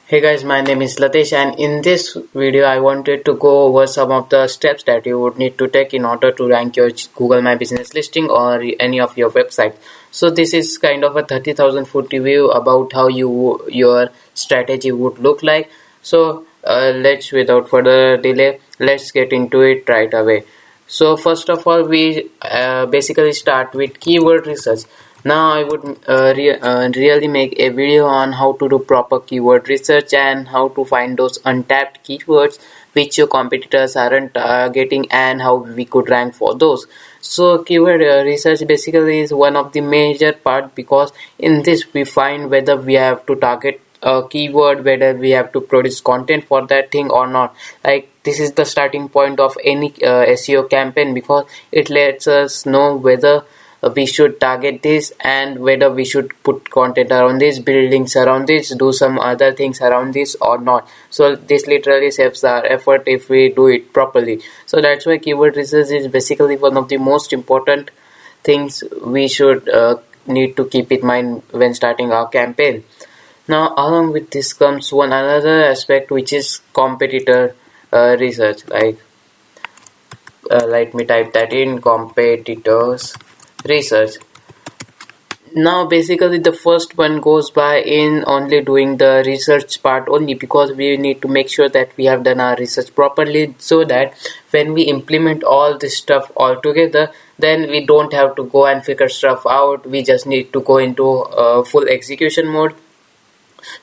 Hey guys, my name is Latesh, and in this video I wanted to go over some of the steps that you would need to take in order to rank your Google My Business listing or any of your website. So this is kind of a 30,000 foot review about how your strategy would look like. So let's without further delay, let's get into it right away. So first of all, we basically start with keyword research. Now I would really make a video on how to do proper keyword research and how to find those untapped keywords which your competitors aren't getting, and how we could rank for those. So keyword research basically is one of the major part, because in this we find whether we have to target a keyword, whether we have to produce content for that thing or not. Like, this is the starting point of any SEO campaign, because it lets us know whether we should target this and whether we should put content around this, build links around this, do some other things around this or not. So this literally saves our effort if we do it properly. So that's why keyword research is basically one of the most important things we should need to keep in mind when starting our campaign. Now along with this comes one another aspect, which is competitor research. Let me type that in: competitors research. Now basically the first one goes by in only doing the research part only, because we need to make sure that we have done our research properly, so that when we implement all this stuff all together, then we don't have to go and figure stuff out. We just need to go into full execution mode.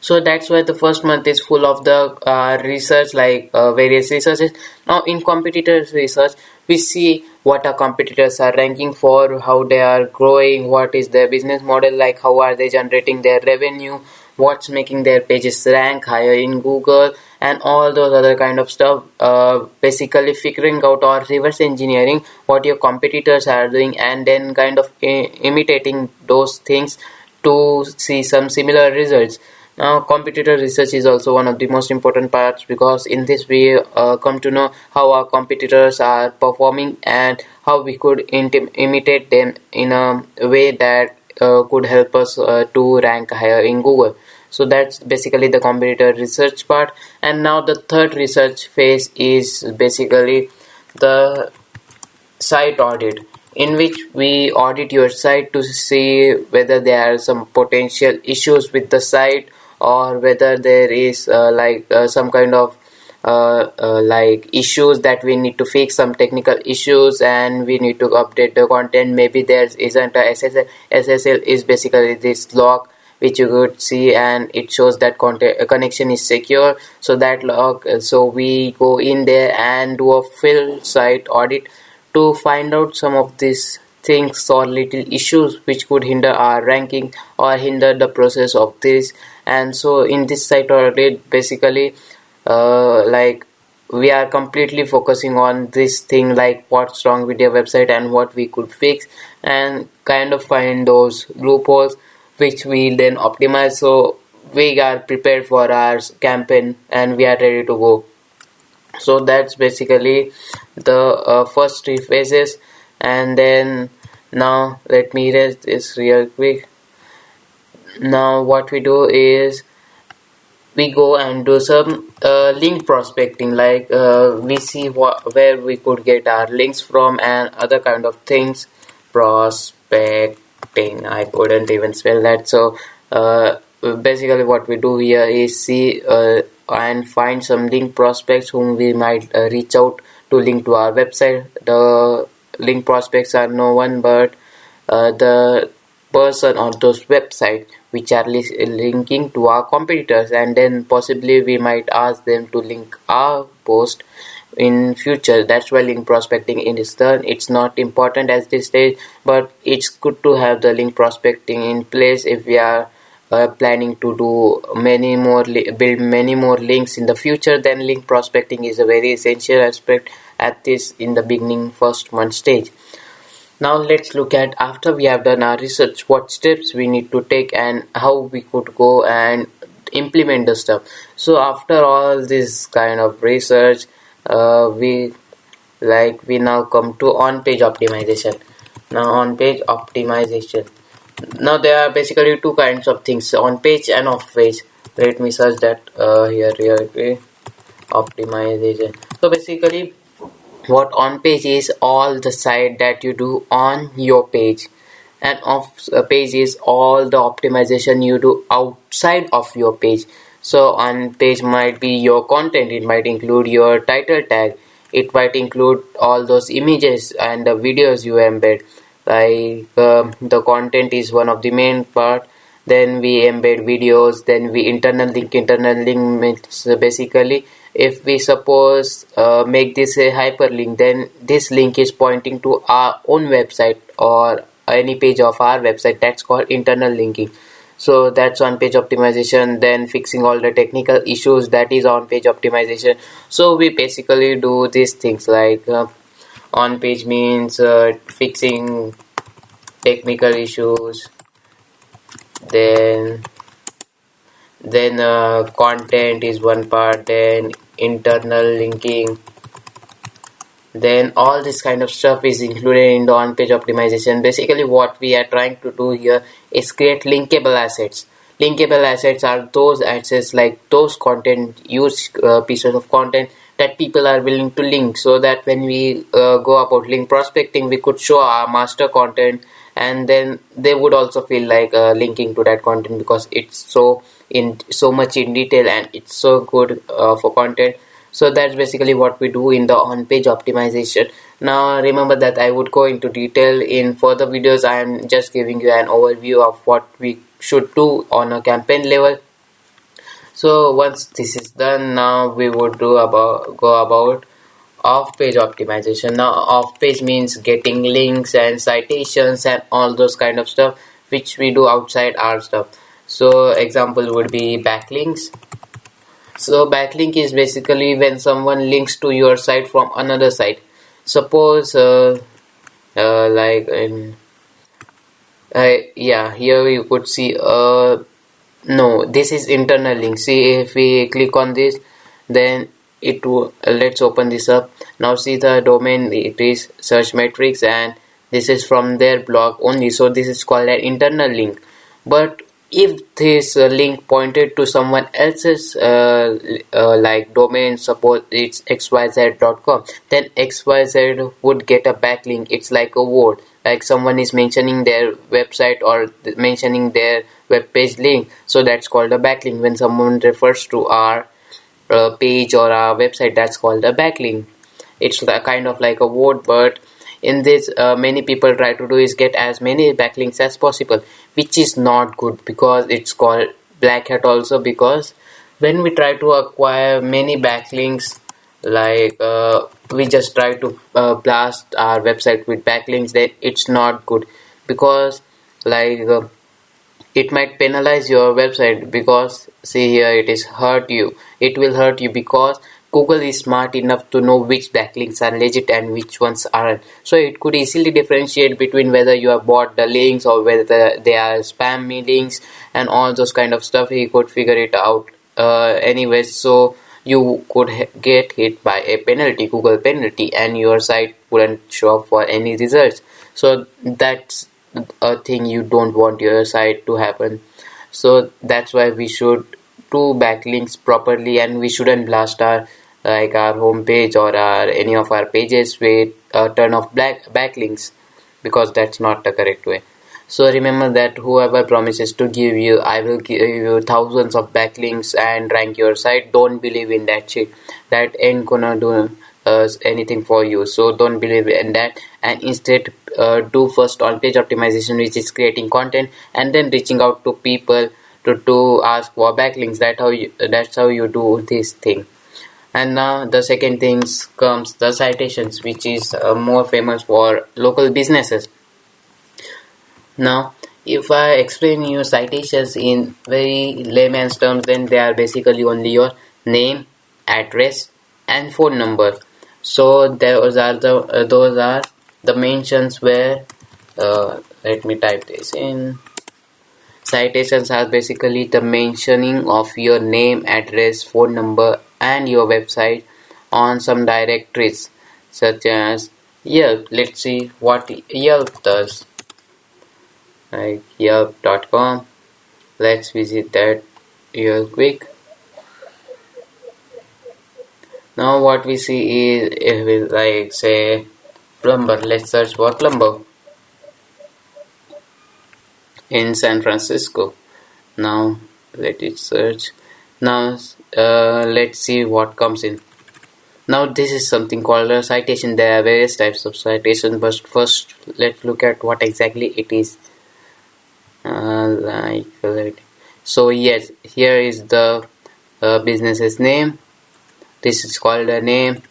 So that's why the first month is full of the research, various researches. Now in competitors research, we see what our competitors are ranking for, how they are growing, what is their business model like, how are they generating their revenue, what's making their pages rank higher in Google, and all those other kind of stuff. Basically figuring out or reverse engineering what your competitors are doing, and then kind of imitating those things to see some similar results. Now competitor research is also one of the most important parts, because in this we come to know how our competitors are performing and how we could imitate them in a way that could help us to rank higher in Google. So that's basically the competitor research part. And now the third research phase is basically the site audit, in which we audit your site to see whether there are some potential issues with the site, or whether there is some kind of issues that we need to fix, some technical issues, and we need to update the content. Maybe there isn't a SSL. SSL is basically this log which you could see, and it shows that connection is secure. So that log, so we go in there and do a full site audit to find out some of these things or little issues which could hinder our ranking or hinder the process of this. And so in this site audit, basically we are completely focusing on this thing, like what's wrong with your website and what we could fix, and kind of find those loopholes which we then optimize, so we are prepared for our campaign and we are ready to go. So that's basically the first three phases. And then now let me erase this real quick. Now what we do is we go and do some link prospecting, we see where we could get our links from and other kind of things. Prospecting, I couldn't even spell that. So basically what we do here is see and find some link prospects whom we might reach out to link to our website. The link prospects are no one but the person on those websites which are linking to our competitors, and then possibly we might ask them to link our post in future. That's why link prospecting is done. It's not important at this stage, but it's good to have the link prospecting in place if we are planning to do build many more links in the future. Then link prospecting is a very essential aspect at this in the beginning first month stage. Now let's look at, after we have done our research, what steps we need to take and how we could go and implement the stuff. So after all this kind of research, we now come to on-page optimization. Now on-page optimization. Now there are basically two kinds of things, on-page and off-page. Let me search that here okay. Optimization. So basically what on page is all the site that you do on your page, and off page is all the optimization you do outside of your page. So on page might be your content, it might include your title tag, it might include all those images and the videos you embed. Like the content is one of the main part, then we embed videos, then we internal link means basically if we suppose make this a hyperlink, then this link is pointing to our own website or any page of our website. That's called internal linking. So that's on page optimization. Then fixing all the technical issues, that is on page optimization. So we basically do these things like on page means fixing technical issues, then content is one part, then internal linking, then all this kind of stuff is included in the on-page optimization. Basically what we are trying to do here is create linkable assets. Linkable assets are those assets, like those content use pieces of content that people are willing to link, so that when we go about link prospecting, we could show our master content, and then they would also feel like linking to that content because it's so much in detail and it's so good for content. So that's basically what we do in the on-page optimization. Now remember that I would go into detail in further videos. I am just giving you an overview of what we should do on a campaign level. So once this is done, now we would go about off-page optimization. Now off-page means getting links and citations and all those kind of stuff which we do outside our stuff. So example would be backlinks. So backlink is basically when someone links to your site from another site. Suppose like in yeah, here you could see no, this is internal link. See, if we click on this, then it will let's open this up. Now see the domain, it is search metrics, and this is from their blog only, so this is called an internal link. But if this link pointed to someone else's like domain, suppose it's xyz.com, then xyz would get a backlink. It's like a word, like someone is mentioning their website or mentioning their web page link, so that's called a backlink. When someone refers to our page or our website, that's called a backlink. It's kind of like a word, but in this many people try to do is get as many backlinks as possible, which is not good because it's called black hat also. Because when we try to acquire many backlinks, like we just try to blast our website with backlinks, then it's not good, because like it might penalize your website. Because see here, it will hurt you because Google is smart enough to know which backlinks are legit and which ones aren't. So it could easily differentiate between whether you have bought the links or whether they are spam links and all those kind of stuff. He could figure it out anyways. So you could get hit by a penalty, Google penalty, and your site wouldn't show up for any results. So that's a thing you don't want your site to happen. So that's why we should do backlinks properly, and we shouldn't blast our like our home page or any of our pages with turn off backlinks, because that's not the correct way. So remember that whoever promises to give you, I will give you thousands of backlinks and rank your site, don't believe in that shit. That ain't gonna do anything for you. So don't believe in that, and instead do first on page optimization, which is creating content and then reaching out to people to ask for backlinks. That's how you do this thing. And now the second thing comes the citations, which is more famous for local businesses. Now if I explain you citations in very layman's terms, then they are basically only your name, address and phone number. So those are the mentions where let me type this in. Citations are basically the mentioning of your name, address, phone number and your website on some directories such as Yelp. Let's see what Yelp does. Like yelp.com. Let's visit that. real quick. Now what we see is if we like say plumber. Let's search for plumber in San Francisco. Now let it search. Now let's see what comes in. Now this is something called a citation. There are various types of citation, but first let's look at what exactly it is. So yes, here is the business's name. This is called a name.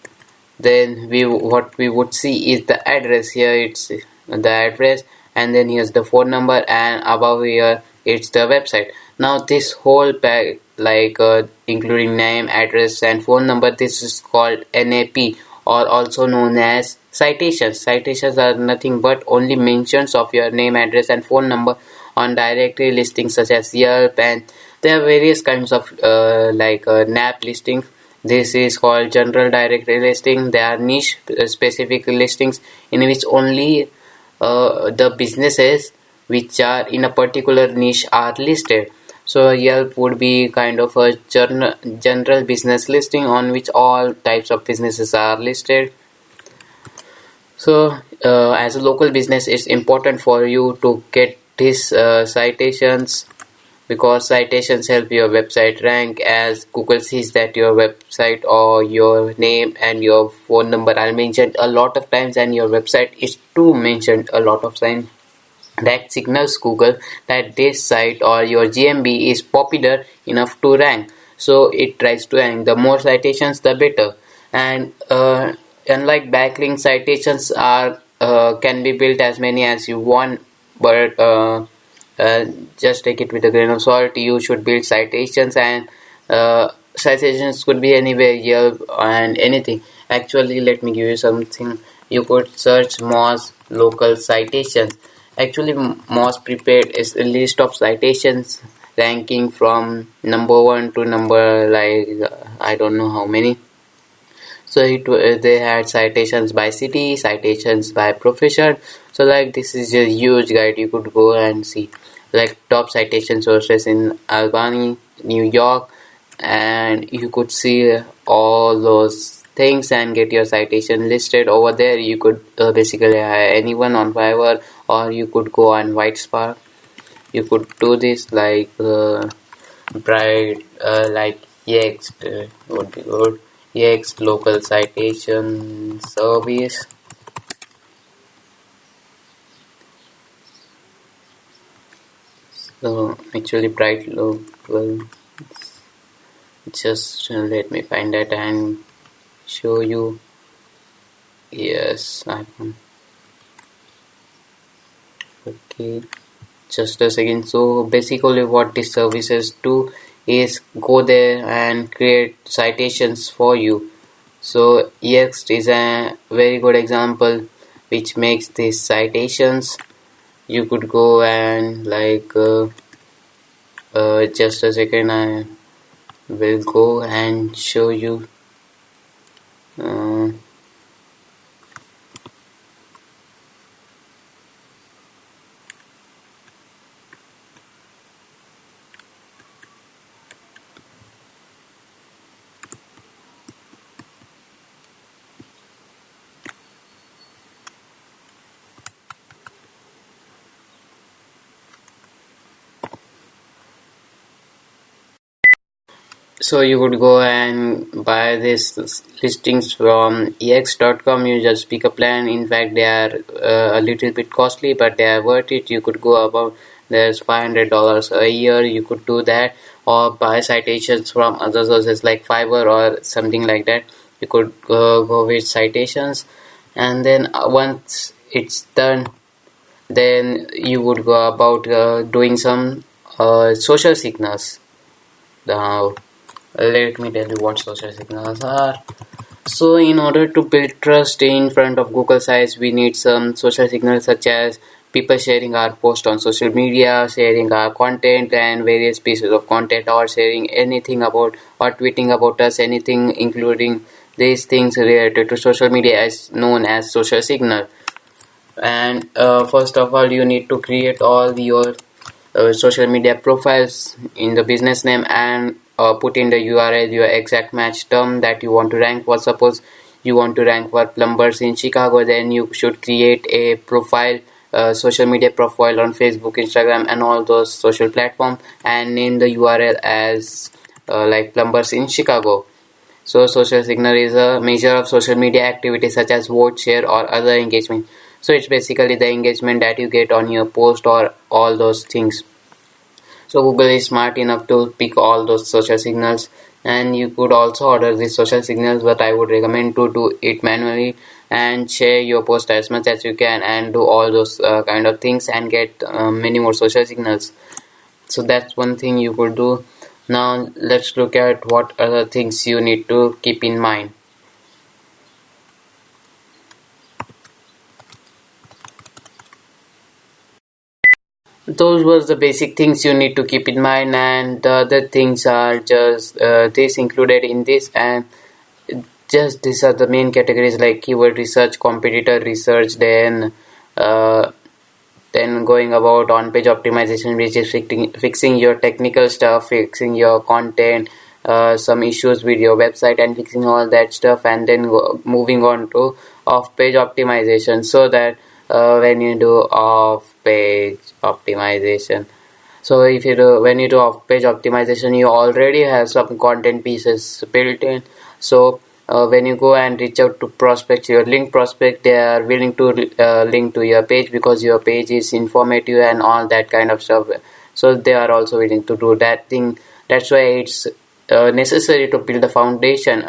Then what we would see is the address. Here it's the address, and then here's the phone number, and above here it's the website. Now this whole pack, including name, address, and phone number, this is called NAP, or also known as citations. Citations are nothing but only mentions of your name, address, and phone number on directory listings such as Yelp, and there are various kinds of NAP listings. This is called general directory listing. They are niche specific listings in which only the businesses which are in a particular niche are listed. So Yelp would be kind of a general business listing on which all types of businesses are listed. So as a local business, it's important for you to get these citations, because citations help your website rank, as Google sees that your website or your name and your phone number are mentioned a lot of times and your website is too mentioned a lot of times. That signals Google that this site or your GMB is popular enough to rank, so it tries to rank. The more citations, the better. And unlike backlink, citations are can be built as many as you want, but just take it with a grain of salt. You should build citations, and citations could be anywhere, Yelp and anything. Actually, let me give you something. You could search Moz local citations. Actually, Moz prepared is a list of citations ranking from number 1 to number I don't know how many. So they had citations by city, citations by profession. So this is a huge guide. You could go and see top citation sources in Albany, New York, and you could see all those things and get your citation listed over there. You could basically hire anyone on Fiverr, or you could go on Whitespark. You could do this Bright, Yext would be good. Yext local citation service. So actually Bright local, just let me find that and show you. Yes, iPhone. Okay, just a second. So basically what these services do is go there and create citations for you. So Yext is a very good example which makes these citations. You could go and just a second, I will go and show you. So you could go and buy these listings from ex.com. You just pick a plan. In fact, they are a little bit costly, but they are worth it. You could go about, there's $500 a year. You could do that, or buy citations from other sources like Fiverr or something like that. You could go with citations, and then once it's done, then you would go about doing some social signals. Now let me tell you what social signals are. So in order to build trust in front of Google sites, we need some social signals such as people sharing our post on social media, sharing our content and various pieces of content, or sharing anything about, or tweeting about us, anything including these things related to social media is known as social signal. And first of all, you need to create all your social media profiles in the business name, and put in the URL your exact match term that you want to rank for. Suppose you want to rank for plumbers in Chicago, then you should create a profile, social media profile on Facebook, Instagram, and all those social platforms, and name the URL as like plumbers in Chicago. So social signal is a measure of social media activity such as vote, share, or other engagement. So it's basically the engagement that you get on your post or all those things. So Google is smart enough to pick all those social signals, and you could also order these social signals, but I would recommend to do it manually and share your post as much as you can and do all those kind of things and get many more social signals. So that's one thing you could do. Now let's look at what other things you need to keep in mind. Those were the basic things you need to keep in mind, and the other things are just this included in this, and just these are the main categories like keyword research, competitor research, uh, then going about on-page optimization, which is fixing your technical stuff, fixing your content, some issues with your website and fixing all that stuff, and then moving on to off-page optimization, so that when you do off-page optimization, so if you do when you do off-page optimization, you already have some content pieces built in. So when you go and reach out to prospects, your link prospect, they are willing to link to your page because your page is informative and all that kind of stuff. So they are also willing to do that thing. That's why it's necessary to build the foundation,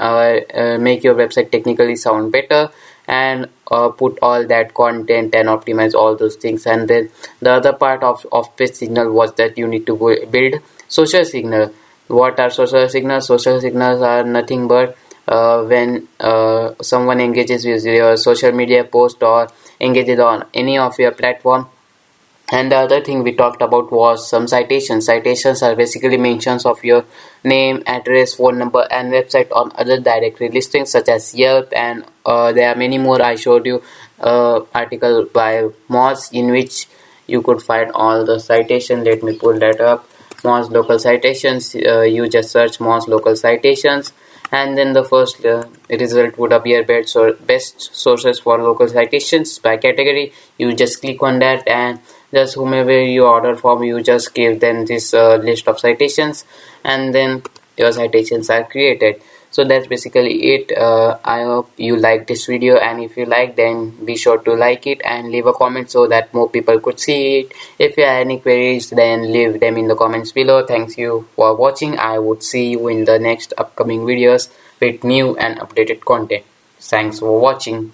make your website technically sound better, and put all that content and optimize all those things. And then the other part of off-page signal was that you need to build social signal. What are social signals? Social signals are nothing but when someone engages with your social media post or engages on any of your platform. And the other thing we talked about was some citations. Citations are basically mentions of your name, address, phone number, and website on other directory listings such as Yelp, and there are many more. I showed you article by Moz in which you could find all the citation. Let me pull that up. Moz local citations. You just search Moz local citations, and then the first result would appear best sources for local citations by category. You just click on that, and just whomever you order from, you just give them this list of citations, and then your citations are created. So that's basically it. I hope you like this video, and if you like, then be sure to like it and leave a comment so that more people could see it. If you have any queries, then leave them in the comments below. Thanks you for watching. I would see you in the next upcoming videos with new and updated content. Thanks for watching.